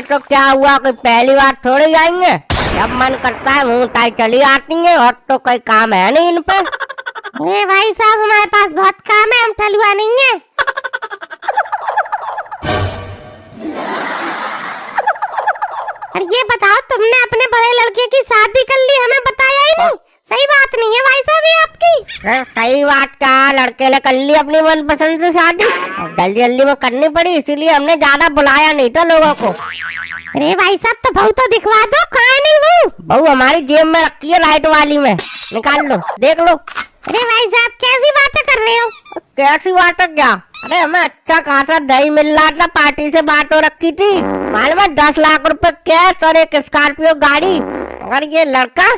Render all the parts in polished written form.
तो क्या हुआ, कोई पहली बार थोड़ी आएंगे। जब मन करता है मुंह उठाई चली आती है, और तो कोई काम है नहीं इन पे। ये भाई साहब हमारे पास बहुत काम है, हम ठलुआ नहीं है। अरे ये बताओ, तुमने अपने बड़े लड़के की शादी कर ली, हमें बताया ही नहीं। सही बात नहीं है भाई साहब ये आपकी। सही बात क्या, लड़के ने कर ली अपनी मनपसंद से शादी, जल्दी जल्दी में करनी पड़ी, इसीलिए हमने ज्यादा बुलाया नहीं था लोगों को। अरे भाई साहब तो बहू तो दिखवा दो, कहाँ नहीं बहू? बहू हमारी जेब में रखी है, लाइट वाली में, निकाल लो देख लो। अरे भाई साहब कैसी बातें कर रहे हो? कैसी बात है क्या? अरे हमें अच्छा खासा दही मिल रहा था, पार्टी से बात हो रखी थी, मालूम है 10 लाख रुपए कैश और एक स्कॉर्पियो गाड़ी। अगर ये लड़का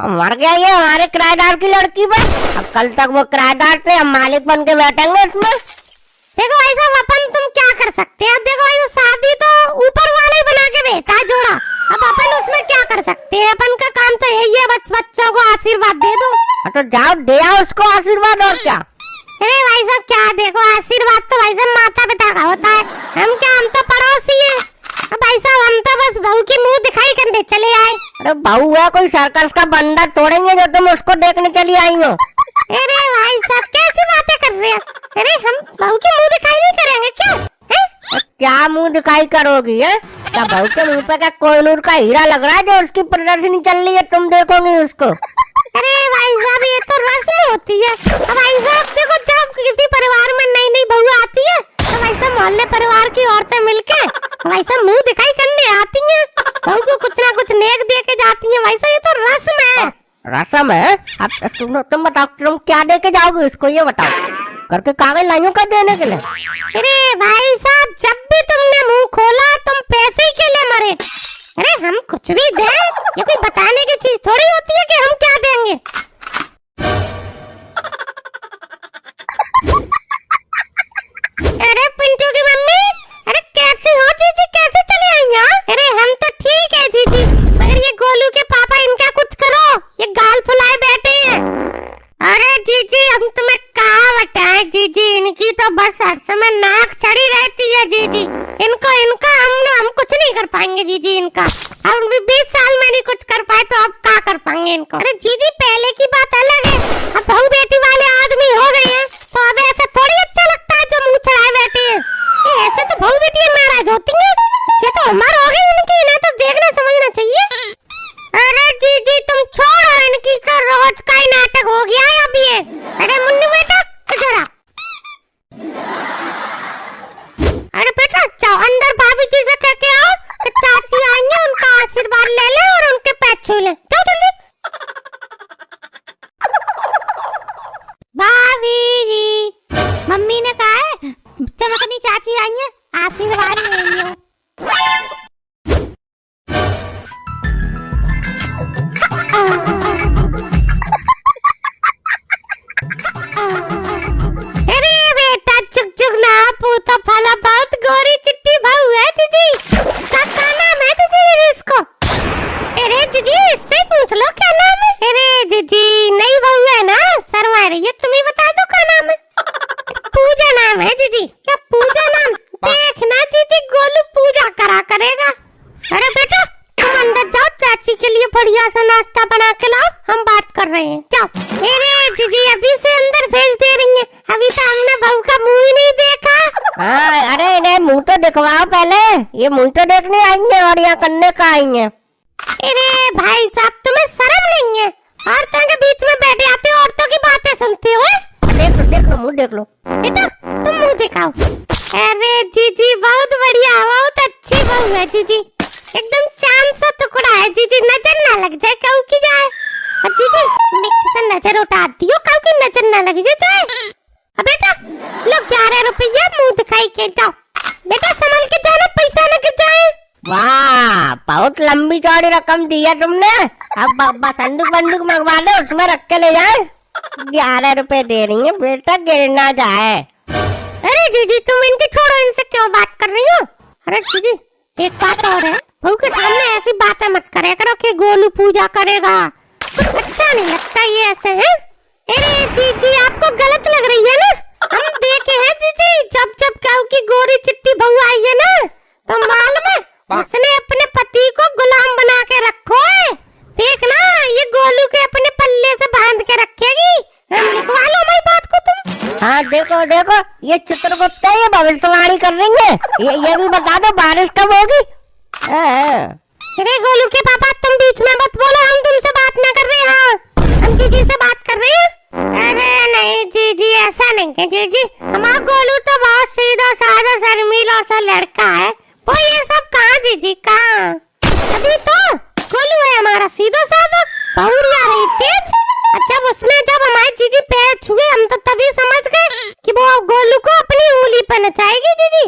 मर गया, ये हमारे किराएदार की लड़की पर, अब कल तक वो किराएदार थे, हम मालिक बन के बैठेंगे इसमें। देखो भाई साहब अपन तुम क्या कर सकते हैं, देखो भाई शादी तो ऊपर वाले ही बना के भेजा है जोड़ा, अब अपन उसमें क्या कर सकते हैं? अपन का काम तो यही है, बस बच्चों को आशीर्वाद दे दो। तो जाओ दे आओ उसको आशीर्वाद, और क्या। अरे भाई साहब क्या, देखो आशीर्वाद तो भाई साहब माता पिता का होता है, हम क्या, हम तो पड़ोसी है। अब भाई साहब हम तो बस बहू की मुंह दिखाई करने चले आए। अरे बहू है कोई सर्कस का बंदा तोड़ेंगे जो तुम उसको देखने चली आई हो। अरे भाई साहब कैसी बातें कर रहे हैं? अरे हम बहू की मुंह दिखाई नहीं करेंगे क्या? क्या मुंह दिखाई करोगी है? क्या बहू के मुंह पे क्या कोहिनूर का हीरा लग रहा है जो उसकी प्रदर्शनी चल रही है, तुम देखोगी उसको? अरे भाई साहब ये तो रस्म होती है। अब भाई साहब देखो, जब किसी परिवार में नई नई बहू आती है तो भाई साहब मोहल्ले परिवार की औरतें मिलके भाई साहब मुंह दिखाई करने आती हैं, बहू को कुछ ना कुछ नेक दे के जाती हैं। भाई साहब ये तो रस्म है। रस्म है? अब तुम बताओ, तुम क्या दे के जाओगे इसको, ये बताओ। करके कागज लाइयों का देने के लिए? अरे भाई साहब जब भी तुमने मुंह खोला तुम पैसे ही के लिए मरे। अरे हम कुछ भी दें, ये कोई बताने की चीज थोड़ी होती है कि हम क्या देंगे। अरे पिंटू की मम्मी, अरे कैसे हो जीजी, कैसे चले आई यहाँ? अरे हम तो ठीक है जीजी, मगर ये गोलू के पापा इनका कुछ करो, ये गाल फुलाए बैठे हैं। अरे जीजी हम तुम्हें कहा बताएं जीजी, इनकी तो बस हर समय नाक चढ़ी रहती है जीजी, इनको इनका हम कुछ नहीं कर पाएंगे जीजी, इनका हम भी 20 साल में नहीं कुछ कर पाए तो अब क्या कर पाएंगे इनको? अरे जीजी पहले की बात अलग है, अब बहू बेटी वाले आदमी हो गए हैं तो अब ऐसा थोड़ी अच्छा लगता है जो मुंह चढ़ाए बैठे हैं। ऐसे तो बहू बेटी नाराज होती है, ये तो उम्र हो गई इनकी, इन्हें तो देखना समझना चाहिए। अरे जीजी तुम छोड़ो, इनकी का रोज का ही नाटक हो गया है अब ये। अरे मुन्नू बेटा जरा, अरे बेटा जाओ अंदर भाभी जी से कह के आओ कि चाची आई है, उनका आशीर्वाद ले ले और उनके पैर छू ले, जाओ जल्दी। भाभी जी मम्मी ने कहा है चमकनी चाची आई है, आशीर्वाद ले लियो। अरे बेटा चुक चुक ना पूता फला बहुत गोरी चिट्टी बहू है जीजी, क्या नाम है जीजी इसको? अरे जीजी इससे पूछ लो क्या नाम है। अरे जीजी नई बहू है ना, शर्मा रही है, तुम ही बता दो क्या नाम है। पूजा नाम है जीजी। क्या पूजा नाम? देखना जीजी गोलू पूजा करा करेगा। अरे बेटा तुम अंदर जाओ, चाची के लिए बढ़िया सा नाश्ता बना के लाओ, हम बात कर रहे हैं, जाओ। अरे जीजी अभी से अंदर भेज दे रही है, अभी तो हमने बहू का मुंह ही नहीं देखा। हाँ अरे इन्हें मुंह तो दिखवाओ पहले, ये मुंह तो देखने आएंगे और यहाँ करने का आएंगे। अरे भाई साहब तुम्हें शर्म नहीं है, औरतों के बीच में बैठे आते हो, औरतों की बातें सुनते हो। देख लो मुंह देख लो। बेटा तुम मुंह दिखाओ। अरे जीजी बहुत बढ़िया, बहुत अच्छी बहू है जीजी, एकदम चांद सा टुकड़ा है जीजी, नजर ना लग जाए कहू की जाए। और जीजी नीचे से नजर उठा दियो कहू की नजर ना लग जाए। अब बेटा लो 11 रुपया मुंह दिखाई के जाओ, बेटा संभल के जाना, पैसा न गिर जाए। वाह बहुत लंबी चौड़ी रकम दी है तुमने, अब संदूक बंदूक मंगवा दो उसमें रख के ले जाए। 11 रुपए दे रही है बेटा, गिर ना जाए। अरे जीजी तुम इनकी छोड़ो, इनसे क्यों बात कर रही हो? अरे जीजी एक बात और है, बहू के सामने ऐसी बातें मत करे करो कि गोलू पूजा करेगा, कुछ अच्छा नहीं लगता ये ऐसे है। अरे जीजी आपको गलत लग रही है ना, हम देखे हैं जीजी, जब जब कहू की गोरी चिट्टी बहू आई है ना तो मालूम है उसने अपने पति को गुलाम बना के रखो है। देखना ये गोलू के अपने पल्ले से बांध के रखेगी। हम लिखवा लो हमारी बात को तुम। हाँ देखो देखो, ये चित्रगुप्त है, ये भविष्यवाणी कर रही है। ये भी बता दो बारिश कब होगी। अरे गोलू के पापा तुम बीच में मत बोलो, हम तुमसे बात ना कर रहे हैं, हम जीजी से बात कर रहे हैं। अरे नहीं जीजी ऐसा नहीं है जीजी, हमारा गोलू तो बहुत सीधा साधा शर्मीला सा लड़का है। वो ये सब कहाँ जीजी कहाँ, अभी तो गोलू है हमारा सीधा साधा, बहुरिया रही तेज। जब उसने जब हमारे जीजी पैर छुए हम तो तभी समझ गए कि वो गोलू को अपनी उंगली पर नचाएगी जीजी।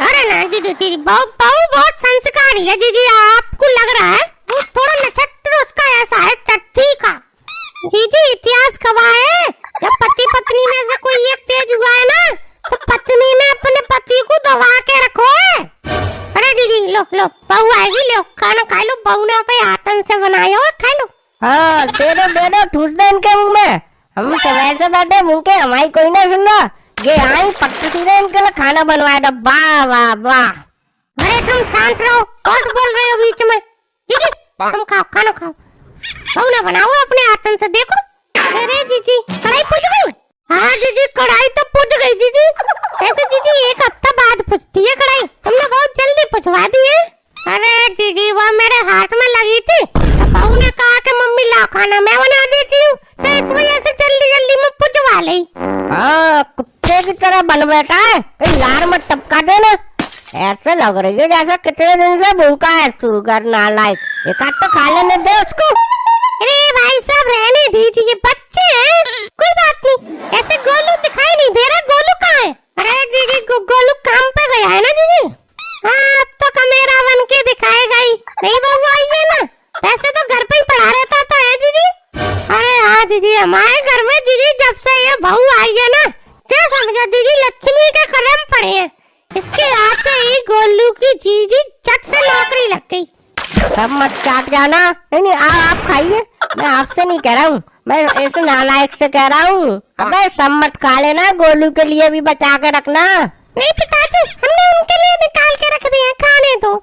अरे ना जीजी जीजी बहु बहुत संस्कारी है जीजी, आपको लग रहा है वो थोड़ा नक्षत्र उसका ऐसा है टट्टी का। जीजी इतिहास गवाह है, जब पति पत्नी में से कोई एक तेज हुआ है ना तो पत्नी ने अपने पति को दबा के रखो है। अरे जीजी लो लो बहू आएगी, लो खाना खा लो, बहू ने पे हाथन से बनाया हो खा लो। हाँ दे दो ठूस दे इनके मुंह में। हम तो वैसे बैठे मुंह के, हमारी कोई ना सुन रहा। ये आई पट्टी सीधे इनके लिए खाना बनवाया था। वाह वाह वाह। अरे तुम शांत रहो, कौन बोल रहे हो बीच में। जीजी तुम खाओ खाना खाओ, बहू ने बनाओ अपने हाथन से। देखो अरे जीजी कढ़ाई पुज गई। हाँ जीजी कढ़ाई तो पुज गई जीजी। ऐसे जीजी एक हफ्ता बाद पुजती है कढ़ाई, तुमने बहुत जल्दी पुजवा दी है। अरे जीजी वो मेरे हाथ में लगी थी, बहू ने कहा कि मम्मी ला खाना मैं बना देती हूँ, तो इस वजह से जल्दी जल्दी में पुजवा ली। हाँ कुत्ते की तरह बन बैठा है, कहीं लार मत टपका देना। ऐसे लग रही है जैसे कितने दिन से भूखा है, शुगर नालायक। एक हाथ तो खा लेने दे उसको। अरे भाई साहब रहने दीजिए, बच्चे हैं कोई बात नहीं। ऐसे गोलू दिखाई नहीं दे रहा, गोलू कहाँ है। अरे जीजी गोलू काम पे गया है ना जीजी। हाँ अब तो कमेरा बन के दिखाएगा ही नहीं, बहू आई है ना, वैसे तो घर पे ही पड़ा रहता था है जीजी। अरे हाँ जीजी हमारे घर में जीजी जब से ये बहू आई है ना, क्या समझो जीजी लक्ष्मी के करम पड़े हैं। इसके आते ही गोलू की जीजी चट से नौकरी लग गई। सब मत काट जाना। नहीं आप खाइए, मैं आपसे नहीं कह रहा हूँ, मैं ऐसे नालायक से कह रहा हूँ। अबे सब मत खा लेना, गोलू के लिए भी बचा के रखना। नहीं पिताजी हमने उनके लिए निकाल के रख दिए, खाने दो।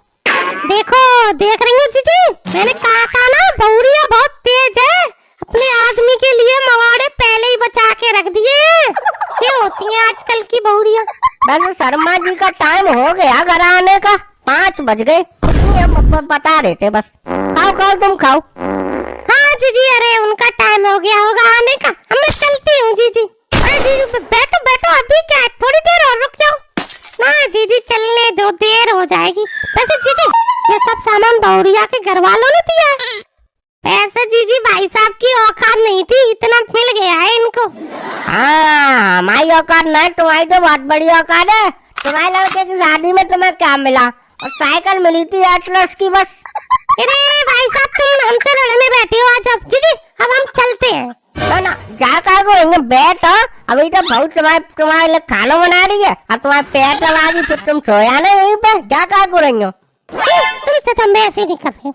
देखो देख रही हूँ जीजी, मैंने कहा था ना बहुरिया बहुत तेज है, अपने आदमी के लिए मवाड़े पहले ही बचा के रख दिए। क्या होती है आजकल की बहुरिया। बस शर्मा जी का टाइम हो गया घर आने का, 5 बज गए। बता रहे थे बस। खाओ खाओ तुम खाओ। हाँ जीजी अरे उनका टाइम हो गया होगा आने का, मैं चलती हूँ जीजी। अरे जीजी बैठो बैठो, अभी क्या है, थोड़ी देर और रुक जाओ ना जीजी, चलने दो देर हो जाएगी। वैसे जीजी ये सब सामान बहुरिया के घर वालों ने दिया है। वैसे जीजी भाई साहब की औकात नहीं थी, इतना मिल गया है इनको। हाँ हमारी औकात नहीं, तुम्हारी तो बहुत बड़ी औकात है। तुम्हारे लड़के की शादी में तुम्हें क्या मिला, और साइकिल मिली थी एटलस की बस। अरे भाई साहब तुम हमसे लड़ने बैठे हो आज। अब जीजी अब हम चलते हैं ना जा कर बैठ। अभी तो बहुत तुम्हारे लिए खाना बना रही है, अब तुम्हारे पेट लगा दी, फिर तुम सोया ना यहीं पे, जा कर रही हो। तुमसे तो मैं ऐसे नहीं कर रही।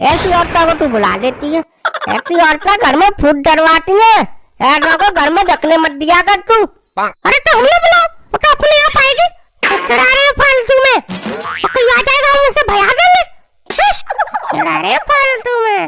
ऐसी औरतों को तू बुला देती है, ऐसी औरतें घर में फूट डरवाती है। ऐसा को घर में ढकने मत दिया कर तू। अरे तो हमने बुलाओ, वो तो अपने आप आएगी। चढ़ा रहे हो फालतू में, कोई आ जाएगा उसे भगा देंगे। चढ़ा रहे हो फालतू में।